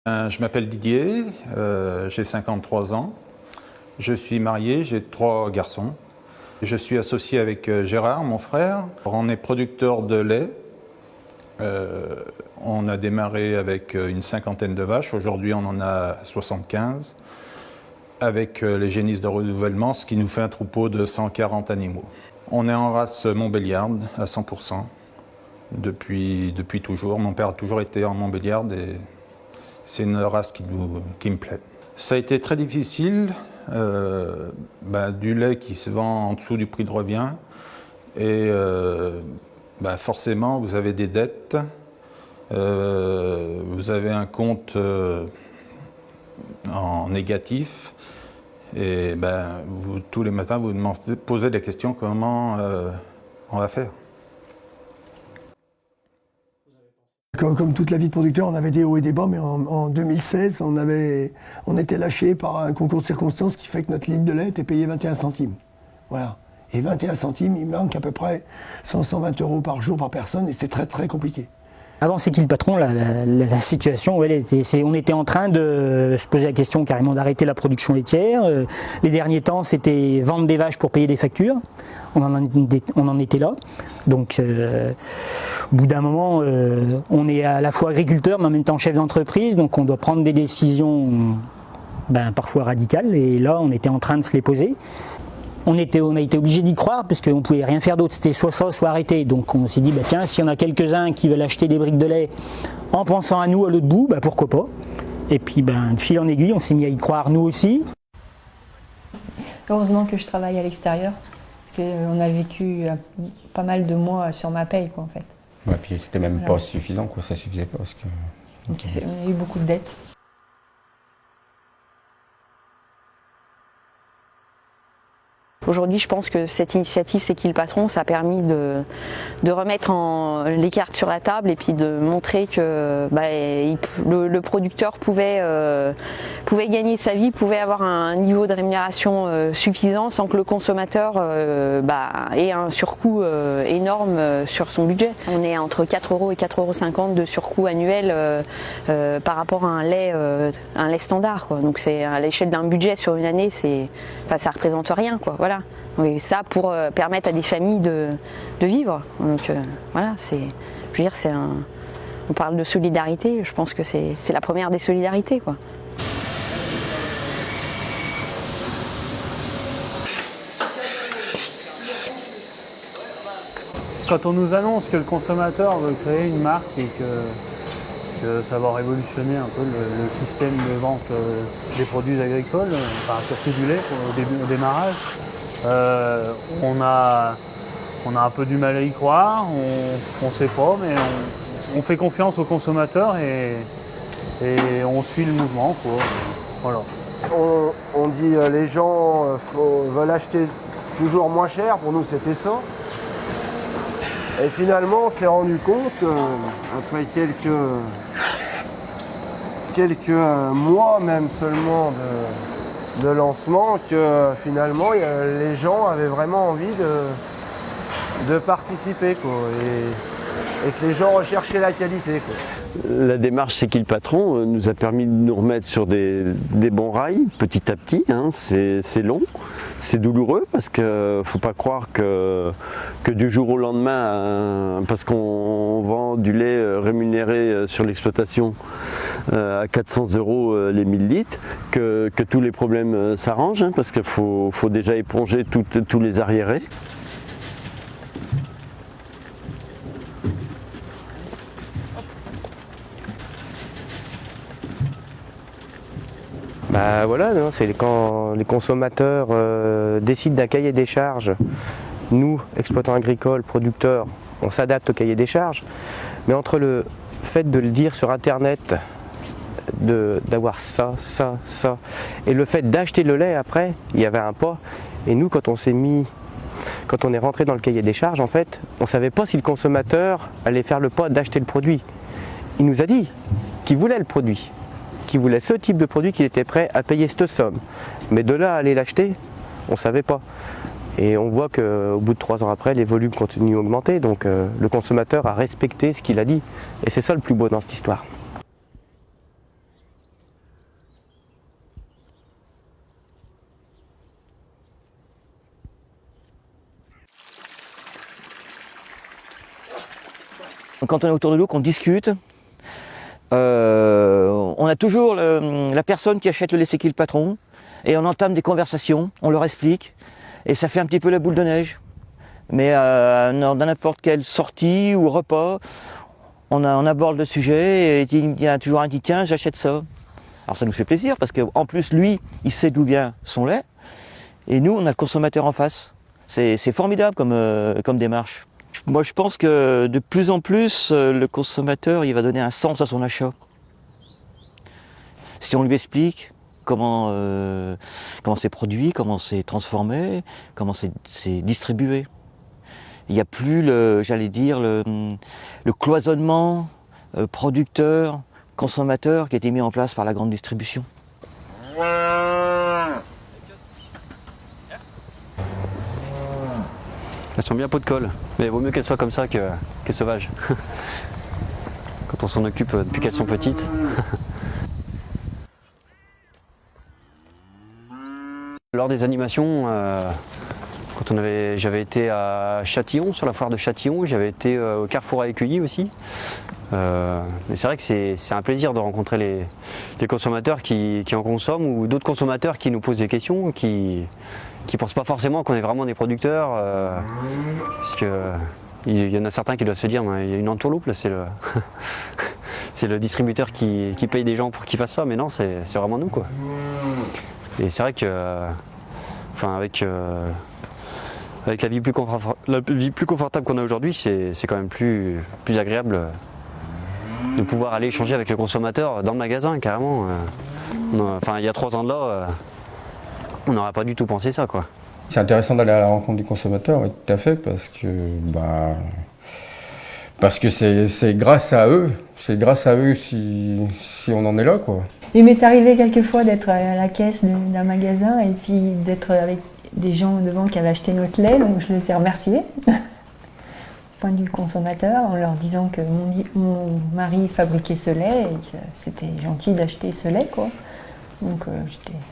Je m'appelle Didier, j'ai 53 ans. Je suis marié, j'ai 3 garçons. Je suis associé avec Gérard, mon frère. On est producteur de lait. On a démarré avec une 50aine de vaches. Aujourd'hui, on en a 75. Avec les génisses de renouvellement, ce qui nous fait un troupeau de 140 animaux. On est en race Montbéliarde à 100%. Depuis toujours. Mon père a toujours été en Montbéliarde et c'est une race qui me plaît. Ça a été très difficile, du lait qui se vend en dessous du prix de revient et forcément vous avez des dettes, vous avez un compte en négatif et tous les matins vous vous posez la question comment on va faire. Comme toute la vie de producteur, on avait des hauts et des bas, mais en 2016, on était lâché par un concours de circonstances qui fait que notre litre de lait était payé 21 centimes. Voilà. Et 21 centimes, il manque à peu près 120 € par jour par personne, et c'est très très compliqué. Avant C'est qui le patron, la situation, on était en train de se poser la question carrément d'arrêter la production laitière. Les derniers temps, c'était vendre des vaches pour payer des factures. On en était là. Donc, au bout d'un moment, on est à la fois agriculteur, mais en même temps chef d'entreprise. Donc, on doit prendre des décisions parfois radicales. Et là, on était en train de se les poser. On a été obligé d'y croire parce qu'on ne pouvait rien faire d'autre, c'était soit ça, soit arrêter. Donc on s'est dit, tiens, s'il y en a quelques-uns qui veulent acheter des briques de lait en pensant à nous à l'autre bout, pourquoi pas. Et puis de fil en aiguille, on s'est mis à y croire nous aussi. Heureusement que je travaille à l'extérieur, parce qu'on a vécu pas mal de mois sur ma paye, en fait. Ouais, puis c'était même pas suffisant, ça suffisait pas. Parce que... On a eu beaucoup de dettes. Aujourd'hui, je pense que cette initiative C'est qui le patron, ça a permis de remettre les cartes sur la table et puis de montrer que le producteur pouvait gagner sa vie, pouvait avoir un niveau de rémunération suffisant sans que le consommateur ait un surcoût énorme sur son budget. On est entre 4 € et 4,50 € de surcoût annuel par rapport à un lait standard, quoi. Donc c'est à l'échelle d'un budget sur une année, ça représente rien, quoi. Voilà. Et ça pour permettre à des familles de vivre. Donc on parle de solidarité, je pense que c'est la première des solidarités, quoi. Quand on nous annonce que le consommateur veut créer une marque et que ça va révolutionner un peu le système de vente des produits agricoles, surtout du lait au démarrage, on a un peu du mal à y croire, on ne sait pas, mais on fait confiance aux consommateurs et on suit le mouvement, quoi. Voilà. On dit les gens veulent acheter toujours moins cher, pour nous c'était ça. Et finalement on s'est rendu compte, après quelques mois même seulement de lancement, que finalement les gens avaient vraiment envie de participer, quoi, et que les gens recherchaient la qualité, quoi. La démarche C'est qui le patron nous a permis de nous remettre sur des bons rails petit à petit, hein. C'est long, c'est douloureux parce qu'il ne faut pas croire que du jour au lendemain, parce qu'on vend du lait rémunéré sur l'exploitation à 400 € les 1000 litres, que tous les problèmes s'arrangent, hein, parce qu'il faut déjà éponger tous les arriérés. C'est quand les consommateurs décident d'un cahier des charges. Nous, exploitants agricoles, producteurs, on s'adapte au cahier des charges. Mais entre le fait de le dire sur Internet, d'avoir ça, et le fait d'acheter le lait après, il y avait un pas. Et nous, quand on est rentré dans le cahier des charges, en fait, on ne savait pas si le consommateur allait faire le pas d'acheter le produit. Il nous a dit qu'il voulait le produit, qu'il voulait ce type de produit, qu'il était prêt à payer cette somme. Mais de là à aller l'acheter, on ne savait pas. Et on voit qu'au bout de 3 ans après, les volumes continuent à augmenter, donc le consommateur a respecté ce qu'il a dit. Et c'est ça le plus beau dans cette histoire. quand on est autour de l'eau, qu'on discute, on a toujours la personne qui achète le lait C'est qui le patron, et on entame des conversations, on leur explique, et ça fait un petit peu la boule de neige. Mais dans n'importe quelle sortie ou repas, on aborde le sujet, et il y a toujours un qui dit tiens, j'achète ça. Alors ça nous fait plaisir, parce qu'en plus, lui, il sait d'où vient son lait, et nous, on a le consommateur en face. C'est formidable comme démarche. Moi, je pense que de plus en plus, le consommateur, il va donner un sens à son achat. Si on lui explique comment c'est produit, comment c'est transformé, comment c'est distribué. Il n'y a plus, j'allais dire, le cloisonnement producteur, consommateur qui a été mis en place par la grande distribution. Elles sont bien peau de colle, mais il vaut mieux qu'elles soient comme ça que sauvages. Quand on s'en occupe depuis qu'elles sont petites. Lors des animations, quand j'avais été à Châtillon, sur la foire de Châtillon, j'avais été au Carrefour à Écueilly aussi. Mais c'est vrai que c'est un plaisir de rencontrer les consommateurs qui en consomment ou d'autres consommateurs qui nous posent des questions, qui pensent pas forcément qu'on est vraiment des producteurs. Parce que il y en a certains qui doivent se dire il y a une entourloupe là, c'est le distributeur qui paye des gens pour qu'ils fassent ça, mais non, c'est vraiment nous quoi. Et c'est vrai que avec la vie plus confortable qu'on a aujourd'hui, c'est quand même plus agréable de pouvoir aller échanger avec le consommateur dans le magasin carrément. Il y a 3 ans de là, on n'aurait pas du tout pensé ça quoi. C'est intéressant d'aller à la rencontre du consommateur, oui, tout à fait, parce que c'est grâce à eux si on en est là quoi. Il m'est arrivé quelquefois d'être à la caisse d'un magasin et puis d'être avec des gens devant qui avaient acheté notre lait, donc je les ai remerciés. Point de vue consommateur, en leur disant que mon mari fabriquait ce lait et que c'était gentil d'acheter ce lait quoi. Donc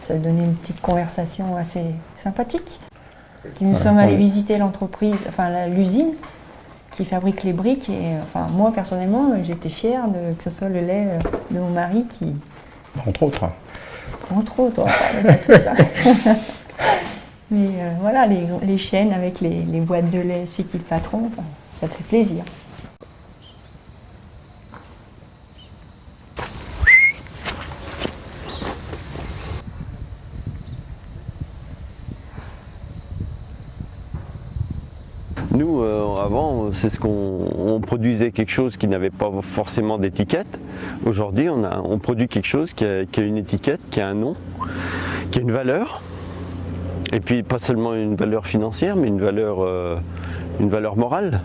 ça donnait une petite conversation assez sympathique. Puis nous sommes allés visiter l'entreprise, l'usine qui fabrique les briques et moi personnellement j'étais fière que ce soit le lait de mon mari qui... Entre autres, pas tout ça. Mais voilà, les chaînes avec les boîtes de lait C'est qui le patron, ça fait plaisir. Nous, avant, c'est ce qu'on produisait quelque chose qui n'avait pas forcément d'étiquette. Aujourd'hui, on produit quelque chose qui a une étiquette, qui a un nom, qui a une valeur. Et puis pas seulement une valeur financière, mais une valeur morale.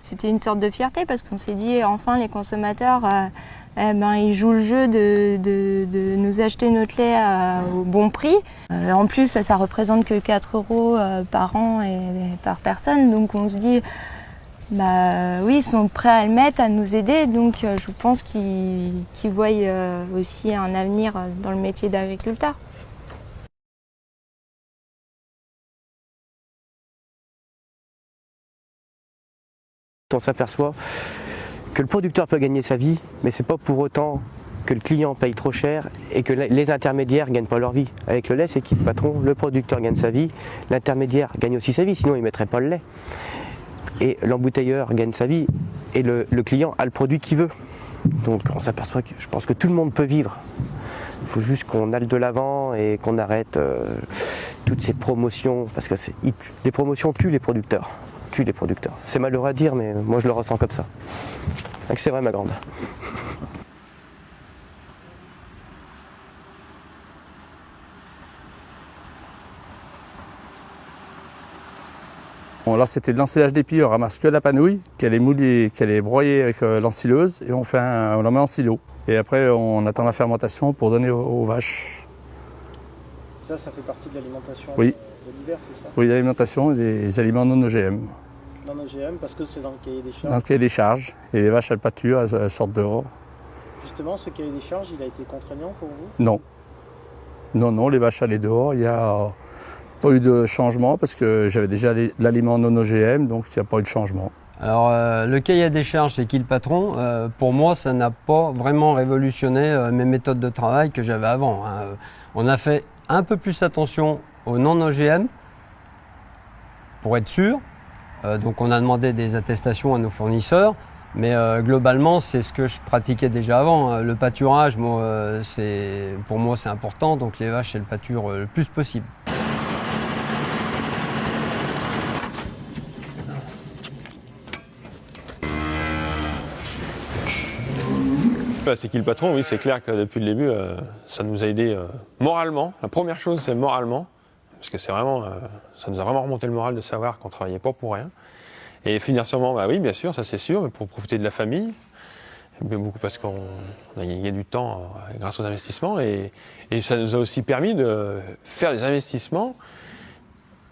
C'était une sorte de fierté parce qu'on s'est dit enfin les consommateurs ils jouent le jeu de nous acheter notre lait au bon prix. En plus ça représente que 4 € par an et par personne, donc on se dit oui, ils sont prêts à le mettre, à nous aider, donc je pense qu'ils voient aussi un avenir dans le métier d'agriculteur. On s'aperçoit que le producteur peut gagner sa vie, mais c'est pas pour autant que le client paye trop cher et que les intermédiaires ne gagnent pas leur vie. Avec le lait, c'est qui le patron, le producteur gagne sa vie, l'intermédiaire gagne aussi sa vie, sinon il ne mettrait pas le lait. Et l'embouteilleur gagne sa vie et le client a le produit qu'il veut. Donc on s'aperçoit que je pense que tout le monde peut vivre. Il faut juste qu'on aille de l'avant et qu'on arrête toutes ces promotions, parce que les promotions tuent les producteurs. C'est malheureux à dire, mais moi je le ressens comme ça. Donc c'est vrai ma grande. Bon, là c'était de l'ensilage d'épis, on ramasse que la panouille, qu'elle est moulée, qu'elle est broyée avec l'ensileuse et on la met en silo. Et après on attend la fermentation pour donner aux vaches. Ça fait partie de l'alimentation oui. de l'hiver, c'est ça? Oui, l'alimentation des aliments non OGM. Non OGM parce que c'est dans le cahier des charges? Dans le cahier des charges, et les vaches elles pâturent, elles sortent dehors. Justement, ce cahier des charges, il a été contraignant pour vous? Non. Non, les vaches allaient dehors, il n'y a pas eu de changement parce que j'avais déjà l'aliment non OGM, donc il n'y a pas eu de changement. Alors le cahier des charges C'est qui le patron, pour moi ça n'a pas vraiment révolutionné mes méthodes de travail que j'avais avant. On a fait un peu plus attention aux non OGM pour être sûr, donc on a demandé des attestations à nos fournisseurs, mais globalement c'est ce que je pratiquais déjà avant. Le pâturage, pour moi c'est important, donc les vaches elles pâturent le plus possible. C'est qui le patron? Oui, c'est clair que depuis le début, ça nous a aidé moralement. La première chose, c'est moralement, parce que c'est vraiment, ça nous a vraiment remonté le moral de savoir qu'on ne travaillait pas pour rien. Et financièrement, bah oui, bien sûr, ça c'est sûr, mais pour profiter de la famille, mais beaucoup parce qu'on a gagné du temps grâce aux investissements, et ça nous a aussi permis de faire des investissements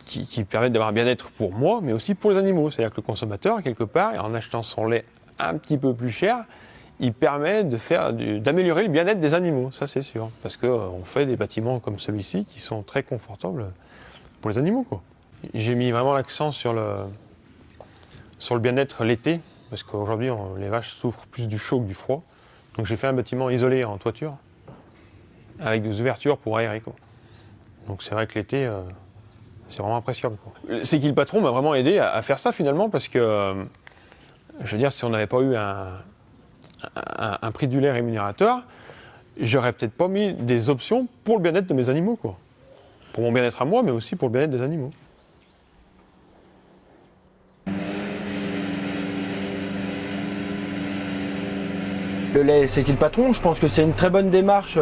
qui permettent d'avoir un bien-être pour moi, mais aussi pour les animaux. C'est-à-dire que le consommateur, quelque part, en achetant son lait un petit peu plus cher, il permet d'améliorer le bien-être des animaux, ça c'est sûr. Parce qu'on fait des bâtiments comme celui-ci qui sont très confortables pour les animaux, quoi. J'ai mis vraiment l'accent sur le bien-être l'été, parce qu'aujourd'hui les vaches souffrent plus du chaud que du froid. Donc j'ai fait un bâtiment isolé en toiture, avec des ouvertures pour aérer, quoi. Donc c'est vrai que l'été, c'est vraiment appréciable, quoi. C'est qui le patron m'a vraiment aidé à faire ça finalement, parce que, je veux dire, si on n'avait pas eu un prix du lait rémunérateur, j'aurais peut-être pas mis des options pour le bien-être de mes animaux, quoi. Pour mon bien-être à moi, mais aussi pour le bien-être des animaux. Le lait, c'est qui le patron? Je pense que c'est une très bonne démarche.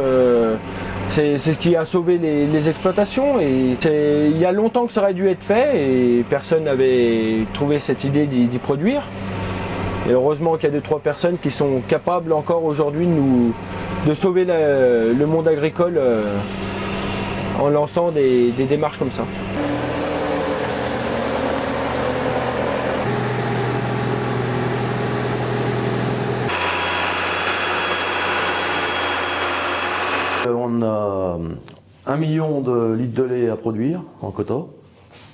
C'est ce qui a sauvé les exploitations. Et il y a longtemps que ça aurait dû être fait et personne n'avait trouvé cette idée d'y produire. Et heureusement qu'il y a 2-3 personnes qui sont capables encore aujourd'hui de sauver le monde agricole en lançant des démarches comme ça. On a 1 million de litres de lait à produire en quota,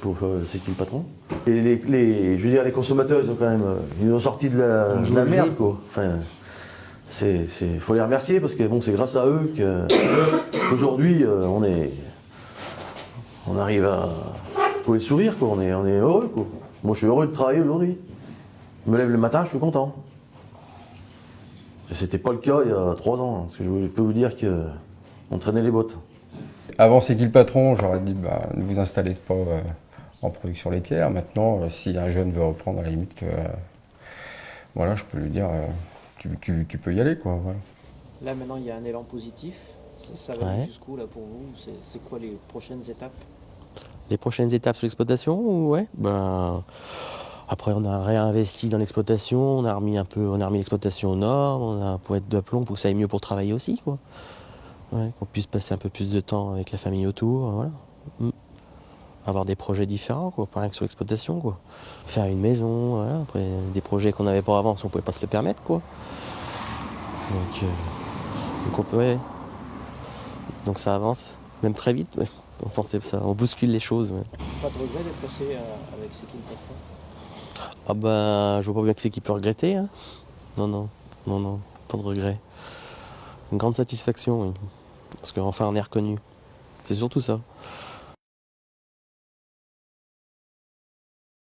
pour C'est qui le patron. Et je veux dire, les consommateurs, ils ont quand même, ils nous ont sorti de la merde, quoi. Enfin, faut les remercier parce que bon, c'est grâce à eux qu'aujourd'hui on arrive à trouver le sourire, quoi. On est heureux, quoi. Moi, je suis heureux de travailler aujourd'hui. Je me lève le matin, je suis content. Et c'était pas le cas il y a 3 ans, parce que je peux vous dire qu'on traînait les bottes. Avant C'est qui le patron, j'aurais dit ne vous installez pas en production laitière. Maintenant, si un jeune veut reprendre, à la limite, voilà, je peux lui dire tu peux y aller, quoi. Voilà. Là maintenant il y a un élan positif. Ça va aller jusqu'où là pour vous? C'est quoi les prochaines étapes? Les prochaines étapes sur l'exploitation, ouais. Après on a réinvesti dans l'exploitation, on a remis l'exploitation aux normes, on a un poète de plomb pour que ça aille mieux pour travailler aussi, quoi. Ouais, qu'on puisse passer un peu plus de temps avec la famille autour, voilà. Avoir des projets différents, quoi, pas rien que sur l'exploitation, quoi. Faire une maison, voilà. Après des projets qu'on n'avait pas avant, si on pouvait pas se le permettre, quoi. Donc ça avance, même très vite, ouais. On bouscule les choses. Ouais. Pas de regret d'être passé avec C'est qui le patron? Je vois pas bien qui c'est qui peut regretter, hein. Non, pas de regret. Une grande satisfaction, oui. Parce qu'enfin on est reconnu. C'est surtout ça.